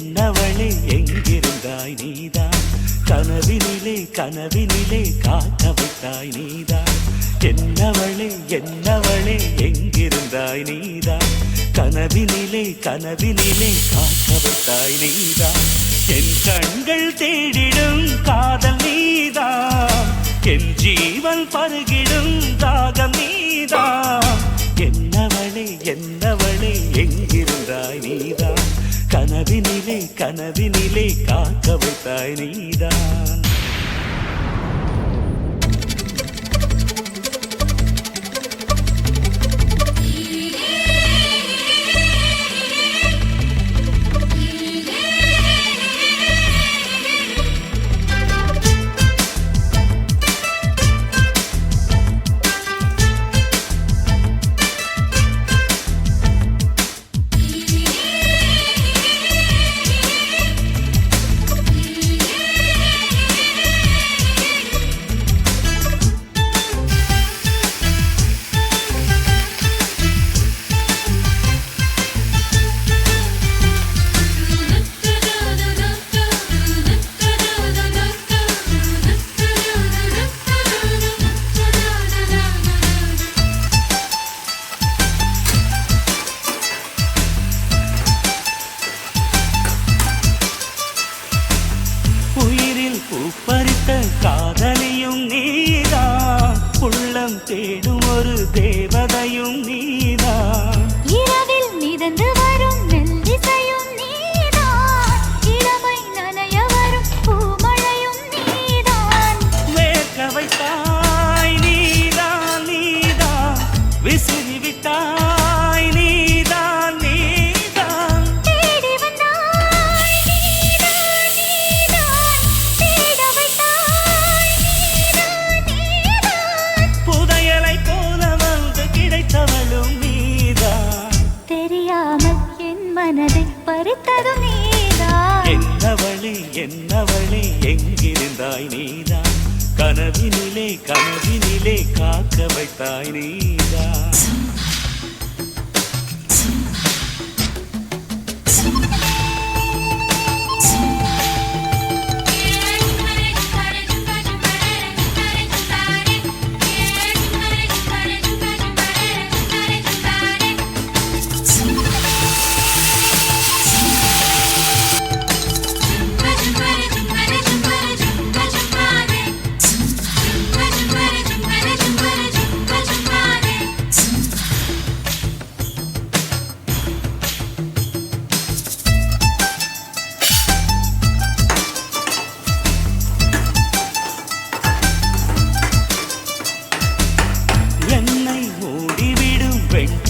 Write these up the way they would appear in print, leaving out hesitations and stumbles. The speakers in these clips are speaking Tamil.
என்னவளே எங்கிருந்தாய் நீதான், கனவினிலே கனவினிலே காக்க வைத்தாய் நீதான். என்னவளே என்னவளே எங்கிருந்தாய் நீதான், கனவினிலே கனவினிலே காக்க வைத்தாய் நீதான். என் கண்கள் தேடிடும் காதல் நீதான், என் ஜீவன் பருகிடும் தாகம் நீதான். என்னவளே என்னவளே எங்கிருந்தாய் நீதான், கனவினிலே கனவினிலே காக்க வைத்தாய் நீதான். பூப்பறித்த காதலியும் நீதான், உள்ளம் தேடும் ஒரு தேவதையும் நீதான். இரவில் மிதந்து வரும் மெல்லிசையும் நீதான், இளமை நனைய வரும் பூமழையும் நீதான். வேர்க்க வைத்தாய் நீதான் நீதான், விசிறி விட்டாய் நீதான் நீதான். தேடி வந்தாய் நீதான் நீதான், தேட வைத்தாய் நீதான் நீதான். புதையலை போல வந்து கிடைத்தவளும் நீதான், தெரியாமல் என் மனதை பறித்ததும் நீதான். என்னவளே என்னவளே எங்கிருந்தாய் நீதான், கனவினிலே கனவினிலே காக்க வைத்தாய் நீதான்.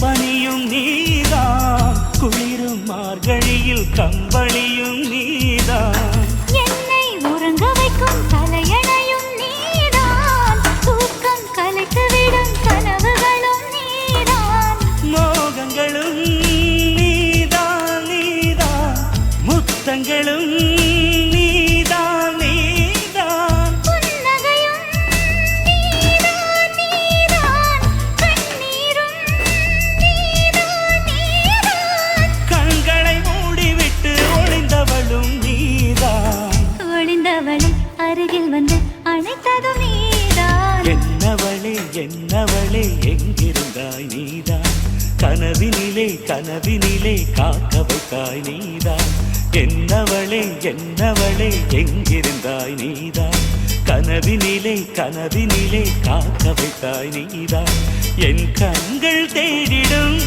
பனியும் நீதான், குளிரும் மார்கழியில் கம்பளியும் நீதான். என்னை உறங்க வைக்கும் தலையணையும் நீதான், தூக்கம் கலைத்துவிடும் கனவுகளும் நீதான். மோகங்களும் நீதான் நீதான், முத்தங்களும் நீதான் நீதான். புன்னகையும் நீதான் நீதான், கண்ணீரும் நீதான் நீதான். கண்களை மூடிவிட்டு ஒளிந்தவளும் நீதான், ஒளிந்தவளை அருகில் வந்து அணைத்ததும் நீதான். என்னவளே என்னவளே எங்கிருந்தாய் நீதான், கனவினிலே கனவினிலே காக்க வைத்தாய் நீதான். என்னவளே என்னவளே எங்கிருந்தாய் நீதான், கனவினிலே கனவினிலே காக்க வைத்தாய் நீதான். என் கண்கள் தேடிடும்